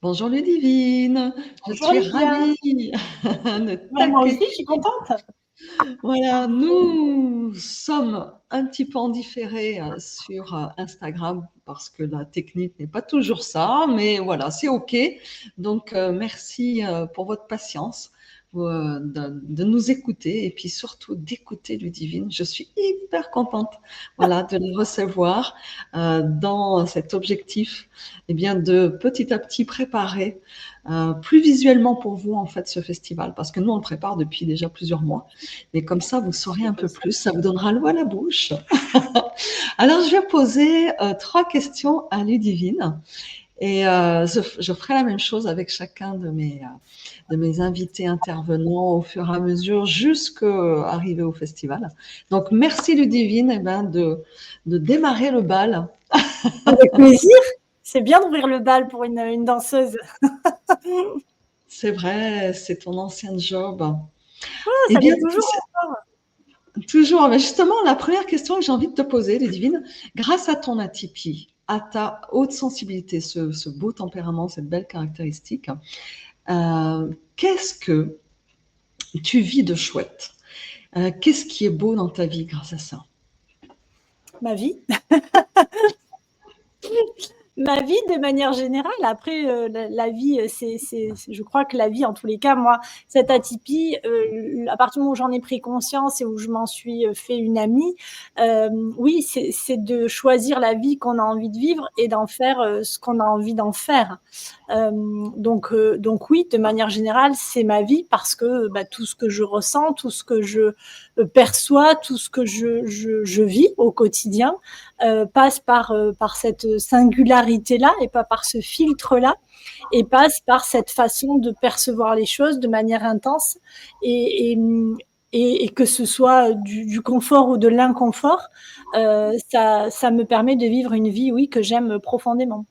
Bonjour Ludivine, je Bonjour suis Lydia. ravie de Moi aussi, t'accueillir. je suis contente. Voilà, nous sommes un petit peu en différé sur Instagram parce que la technique n'est pas toujours ça, mais voilà, c'est OK. Donc, merci pour votre patience, de nous écouter et puis surtout d'écouter Ludivine. Je suis hyper contente, voilà, de les recevoir dans cet objectif, eh bien, de petit à petit préparer plus visuellement pour vous en fait ce festival, parce que nous on le prépare depuis déjà plusieurs mois. Mais comme ça, vous saurez un peu plus, ça vous donnera l'eau à la bouche. Alors, je vais poser trois questions à Ludivine et je ferai la même chose avec chacun de mes invités intervenants au fur et à mesure jusqu'à arriver au festival. Donc, merci Ludivine de démarrer le bal. Avec plaisir. C'est bien d'ouvrir le bal pour une danseuse. C'est vrai, c'est ton ancien job. Ah, Eh ça bien, l'est toujours encore. toujours, mais justement, la première question que j'ai envie de te poser, Ludivine, grâce à ton atypie, à ta haute sensibilité, ce beau tempérament, cette belle caractéristique, qu'est-ce que tu vis de chouette? Qu'est-ce qui est beau dans ta vie grâce à ça? Ma vie. Ma vie de manière générale. Après, la vie, je crois que la vie, en tous les cas, moi, cette atypie, à partir du moment où j'en ai pris conscience et où je m'en suis fait une amie, oui, c'est de choisir la vie qu'on a envie de vivre et d'en faire ce qu'on a envie d'en faire. Donc oui, de manière générale, c'est ma vie parce que tout ce que je ressens, tout ce que je perçois, tout ce que je vis au quotidien, passe par cette singularité-là et pas par ce filtre-là, et passe par cette façon de percevoir les choses de manière intense et, et, et que ce soit du confort ou de l'inconfort, ça me permet de vivre une vie, oui, que j'aime profondément.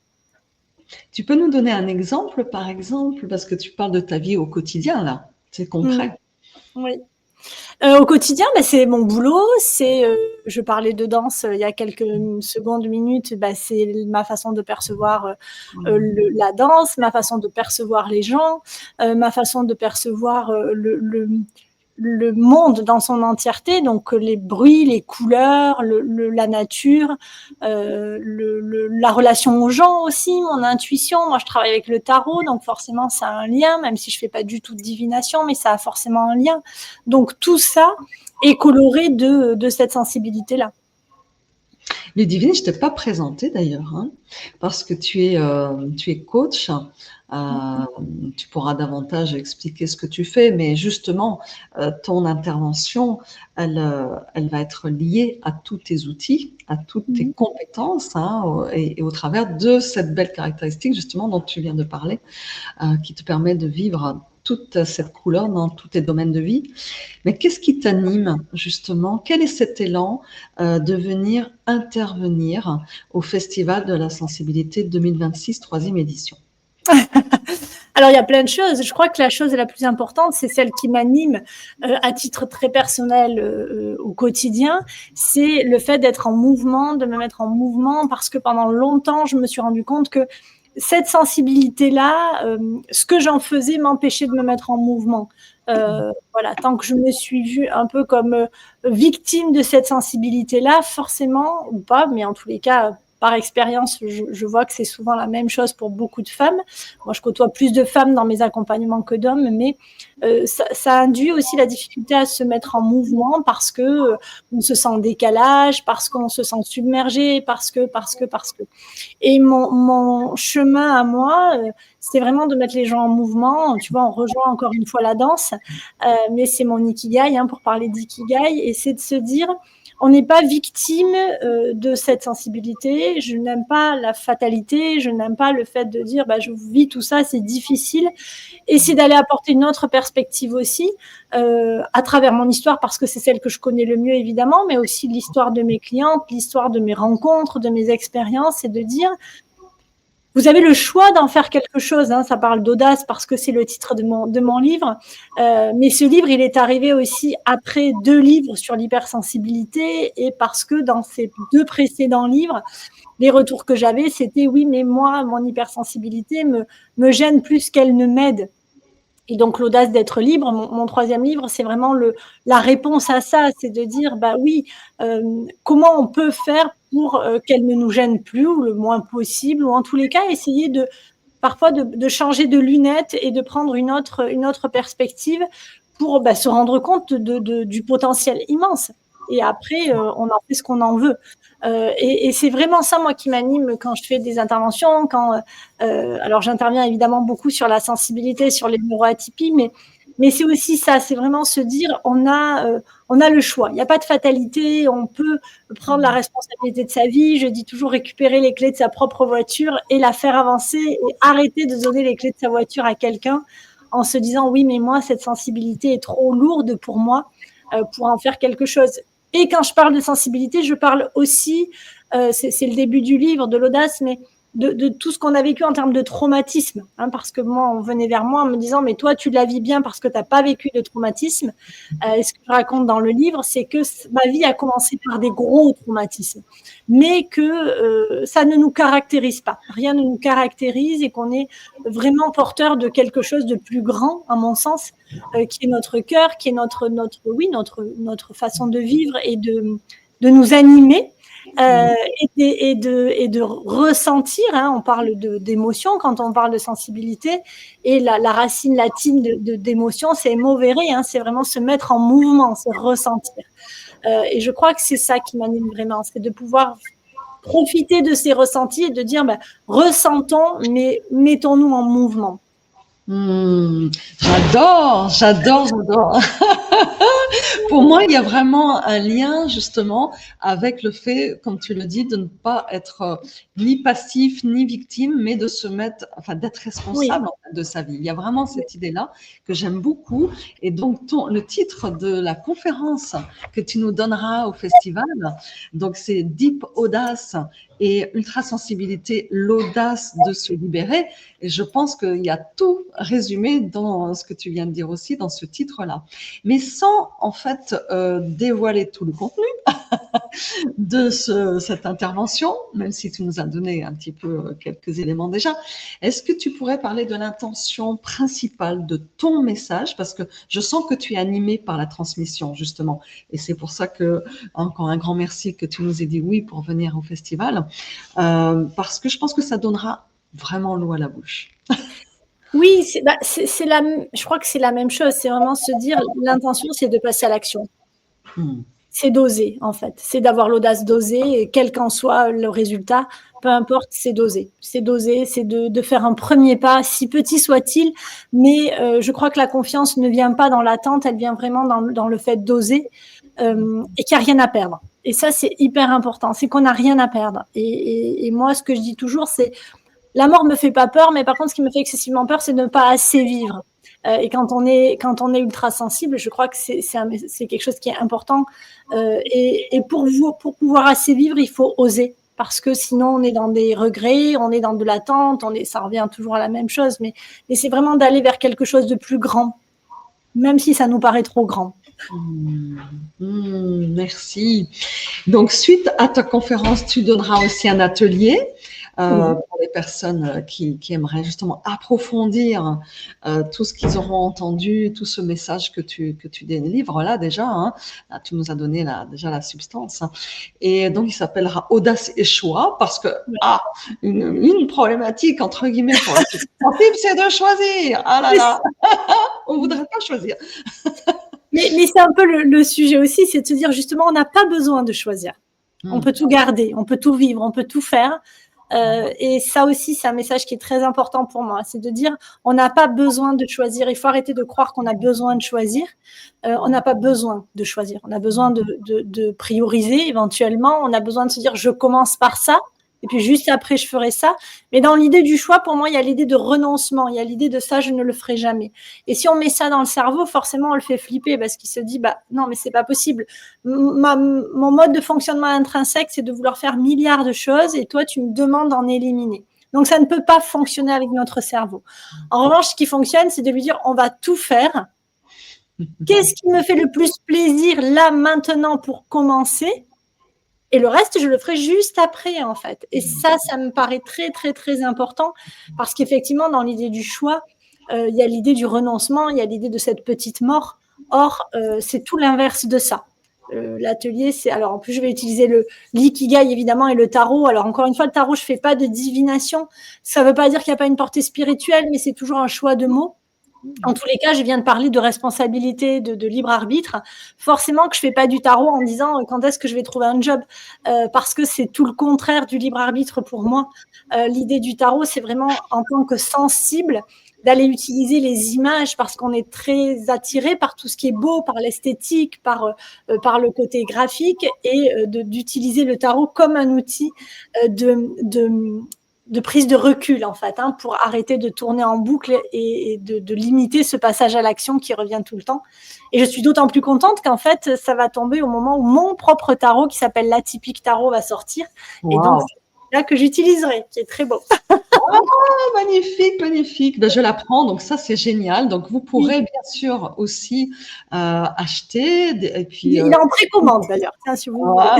Tu peux nous donner un exemple, par exemple, parce que tu parles de ta vie au quotidien, là, c'est Mmh. concret. Oui. Au quotidien, c'est mon boulot, je parlais de danse il y a quelques secondes, minutes, c'est ma façon de percevoir la danse, ma façon de percevoir les gens, ma façon de percevoir le monde dans son entièreté, donc les bruits, les couleurs, la nature, la relation aux gens aussi, mon intuition. Moi, je travaille avec le tarot, donc forcément, ça a un lien, même si je fais pas du tout de divination, mais ça a forcément un lien. Donc tout ça est coloré de cette sensibilité-là. Ludivine, je ne t'ai pas présentée d'ailleurs, hein, parce que tu es coach. Euh, Tu pourras davantage expliquer ce que tu fais, mais justement, ton intervention, elle va être liée à tous tes outils, à toutes tes compétences, hein, et au travers de cette belle caractéristique justement dont tu viens de parler, qui te permet de vivre toute cette couleur dans tous tes domaines de vie. Mais qu'est-ce qui t'anime justement? Quel est cet élan de venir intervenir au Festival de la sensibilité 2026, troisième édition? Alors, il y a plein de choses. Je crois que la chose la plus importante, c'est celle qui m'anime à titre très personnel au quotidien, c'est le fait d'être en mouvement, de me mettre en mouvement, parce que pendant longtemps, je me suis rendu compte que cette sensibilité-là, ce que j'en faisais m'empêchait de me mettre en mouvement. Voilà, tant que je me suis vue un peu comme victime de cette sensibilité-là, forcément, ou pas, mais en tous les cas, par expérience, je vois que c'est souvent la même chose pour beaucoup de femmes. Moi, je côtoie plus de femmes dans mes accompagnements que d'hommes, mais ça induit aussi la difficulté à se mettre en mouvement parce que on se sent en décalage, parce qu'on se sent submergé, parce que. Et mon chemin à moi, c'est vraiment de mettre les gens en mouvement. Tu vois, on rejoint encore une fois la danse, mais c'est mon ikigai, pour parler d'ikigai, et c'est de se dire, on n'est pas victime de cette sensibilité. Je n'aime pas la fatalité, je n'aime pas le fait de dire, je vis tout ça, c'est difficile. Et c'est d'aller apporter une autre perspective aussi, à travers mon histoire, parce que c'est celle que je connais le mieux, évidemment, mais aussi l'histoire de mes clientes, l'histoire de mes rencontres, de mes expériences, et de dire, vous avez le choix d'en faire quelque chose. Hein. Ça parle d'audace parce que c'est le titre de mon livre. Mais ce livre, il est arrivé aussi après 2 livres sur l'hypersensibilité et parce que dans ces 2 précédents livres, les retours que j'avais, c'était oui, mais moi, mon hypersensibilité me gêne plus qu'elle ne m'aide. Et donc, l'audace d'être libre, mon 3e livre, c'est vraiment la réponse à ça, c'est de dire, bah oui, comment on peut faire pour qu'elle ne nous gêne plus ou le moins possible, ou en tous les cas, essayer parfois de changer de lunettes et de prendre une autre perspective pour se rendre compte du potentiel immense. Et après, on en fait ce qu'on en veut. Et c'est vraiment ça, moi, qui m'anime quand je fais des interventions. Alors, j'interviens évidemment beaucoup sur la sensibilité, sur les neuroatypies, mais c'est aussi ça, c'est vraiment se dire, on a le choix. Il n'y a pas de fatalité, on peut prendre la responsabilité de sa vie. Je dis toujours récupérer les clés de sa propre voiture et la faire avancer et arrêter de donner les clés de sa voiture à quelqu'un en se disant, oui, mais moi, cette sensibilité est trop lourde pour moi pour en faire quelque chose. Et quand je parle de sensibilité, je parle aussi, c'est le début du livre, de l'audace, mais de tout ce qu'on a vécu en termes de traumatisme. Hein, parce que moi, on venait vers moi en me disant, mais toi, tu la vis bien parce que tu n'as pas vécu de traumatisme. Et ce que je raconte dans le livre, c'est que ma vie a commencé par des gros traumatismes, mais que ça ne nous caractérise pas. Rien ne nous caractérise et qu'on est vraiment porteur de quelque chose de plus grand, à mon sens, qui est notre cœur, qui est notre façon de vivre et de nous animer. Et de ressentir, hein, on parle d'émotion quand on parle de sensibilité, et la racine latine d'émotion, c'est movere, hein, c'est vraiment se mettre en mouvement, c'est ressentir. Et je crois que c'est ça qui m'anime vraiment, c'est de pouvoir profiter de ces ressentis et de dire, ressentons, mais mettons-nous en mouvement. J'adore. Pour moi, il y a vraiment un lien justement avec le fait, comme tu le dis, de ne pas être ni passif ni victime, mais de se mettre, enfin, d'être responsable en fait, de sa vie. Il y a vraiment cette idée-là que j'aime beaucoup. Et donc, le titre de la conférence que tu nous donneras au festival, donc c'est Deep Audace et ultra-sensibilité, l'audace de se libérer. Et je pense qu'il y a tout résumé dans ce que tu viens de dire aussi, dans ce titre-là. Mais sans, en fait, dévoiler tout le contenu de cette intervention, même si tu nous as donné un petit peu quelques éléments déjà, est-ce que tu pourrais parler de l'intention principale de ton message? Parce que je sens que tu es animé par la transmission, justement. Et c'est pour ça que, encore un grand merci que tu nous aies dit oui pour venir au festival, parce que je pense que ça donnera vraiment l'eau à la bouche. Oui, je crois que c'est la même chose. C'est vraiment se dire, l'intention, c'est de passer à l'action. C'est d'oser, en fait. C'est d'avoir l'audace d'oser, et quel qu'en soit le résultat, peu importe, c'est d'oser. C'est d'oser, c'est de faire un premier pas, si petit soit-il, mais je crois que la confiance ne vient pas dans l'attente, elle vient vraiment dans le fait d'oser, et qu'il n'y a rien à perdre. Et ça, c'est hyper important, c'est qu'on n'a rien à perdre. Et moi, ce que je dis toujours, c'est la mort me fait pas peur, mais par contre, ce qui me fait excessivement peur, c'est de ne pas assez vivre. Et quand on est ultra sensible, je crois que c'est quelque chose qui est important. Et pour pouvoir assez vivre, il faut oser, parce que sinon on est dans des regrets, on est dans de l'attente, ça revient toujours à la même chose. Mais c'est vraiment d'aller vers quelque chose de plus grand, même si ça nous paraît trop grand. Merci. Donc, suite à ta conférence, tu donneras aussi un atelier pour les personnes qui aimeraient justement approfondir tout ce qu'ils auront entendu, tout ce message que tu délivres là déjà. Hein. Là, tu nous as donné déjà la substance. Hein. Et donc, il s'appellera Audace et choix parce que une problématique entre guillemets pour les sensibles, c'est de choisir. Ah là là, on voudrait pas choisir. Mais c'est un peu le sujet aussi, c'est de se dire justement, on n'a pas besoin de choisir. On peut tout garder, on peut tout vivre, on peut tout faire. Et ça aussi, c'est un message qui est très important pour moi. C'est de dire, on n'a pas besoin de choisir. Il faut arrêter de croire qu'on a besoin de choisir. On n'a pas besoin de choisir. On a besoin de prioriser éventuellement. On a besoin de se dire, je commence par ça. Et puis juste après, je ferai ça. Mais dans l'idée du choix, pour moi, il y a l'idée de renoncement. Il y a l'idée de ça, je ne le ferai jamais. Et si on met ça dans le cerveau, forcément, on le fait flipper parce qu'il se dit, non, mais c'est pas possible. Mon mode de fonctionnement intrinsèque, c'est de vouloir faire milliards de choses et toi, tu me demandes d'en éliminer. Donc, ça ne peut pas fonctionner avec notre cerveau. En revanche, ce qui fonctionne, c'est de lui dire, on va tout faire. Qu'est-ce qui me fait le plus plaisir là, maintenant, pour commencer? Et le reste, je le ferai juste après, en fait. Et ça me paraît très, très, très important parce qu'effectivement, dans l'idée du choix, il y a l'idée du renoncement, il y a l'idée de cette petite mort. Or, c'est tout l'inverse de ça. L'atelier, c'est… Alors, en plus, je vais utiliser l'ikigai, évidemment, et le tarot. Alors, encore une fois, le tarot, je ne fais pas de divination. Ça ne veut pas dire qu'il n'y a pas une portée spirituelle, mais c'est toujours un choix de mots. En tous les cas, je viens de parler de responsabilité, de libre arbitre. Forcément que je fais pas du tarot en disant quand est-ce que je vais trouver un job, parce que c'est tout le contraire du libre arbitre pour moi. L'idée du tarot, c'est vraiment en tant que sensible d'aller utiliser les images parce qu'on est très attiré par tout ce qui est beau, par l'esthétique, par le côté graphique et d'utiliser le tarot comme un outil de prise de recul, en fait, pour arrêter de tourner en boucle et de limiter ce passage à l'action qui revient tout le temps. Et je suis d'autant plus contente qu'en fait, ça va tomber au moment où mon propre tarot, qui s'appelle l'Atypique Tarot, va sortir. Wow. Et donc, c'est là que j'utiliserai, qui est très beau. Oh, magnifique, magnifique. Ben, je la prends, donc ça, c'est génial. Donc, vous pourrez bien sûr aussi acheter. Et puis, il est en précommande, d'ailleurs. Tiens, si vous voilà,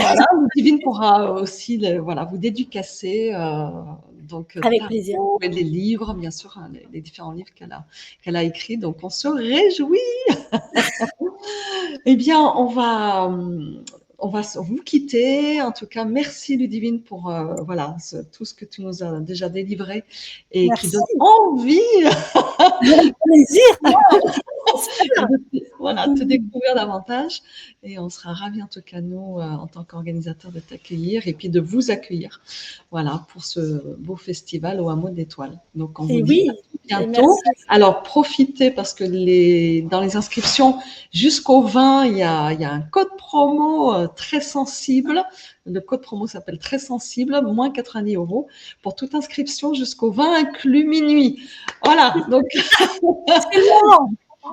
Ludivine pourra aussi vous dédicacer. Donc, avec plaisir. Et des livres, bien sûr, les différents livres qu'elle a écrits. Donc, on se réjouit. Eh bien, on va vous quitter. En tout cas, merci Ludivine pour voilà, tout ce que tu nous as déjà délivré et merci. Qui donne envie. Avec plaisir. Voilà, te découvrir davantage et on sera ravis en tout cas nous en tant qu'organisateurs de t'accueillir et puis de vous accueillir voilà pour ce beau festival au Hameau d'Étoiles. Donc on vous dit à bientôt. Alors profitez parce que dans les inscriptions jusqu'au 20 il y a un code promo très sensible. Le code promo s'appelle très sensible, moins 90 € pour toute inscription jusqu'au 20 inclus minuit. Voilà, donc c'est le moment.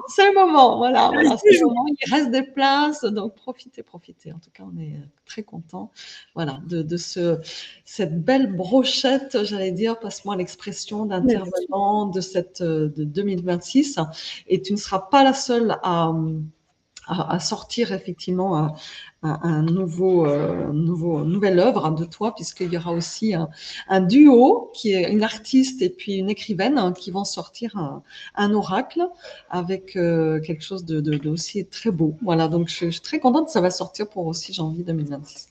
C'est le moment, voilà, c'est le moment. Il reste des places, donc profitez. En tout cas, on est très contents, voilà, de cette belle brochette, j'allais dire, passe-moi l'expression, d'intervenants de 2026. Et tu ne seras pas la seule à sortir effectivement nouvelle œuvre de toi, puisqu'il y aura aussi un duo qui est une artiste et puis une écrivaine qui vont sortir un oracle avec quelque chose de aussi très beau. Voilà, donc je suis très contente, ça va sortir pour aussi janvier 2026.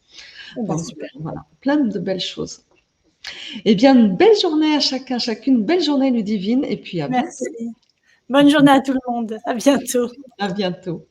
Donc, voilà, plein de belles choses. Eh bien, une belle journée à chacune, belle journée Ludivine, et puis à bientôt. Merci. Bonne journée à tout le monde. À bientôt. À bientôt.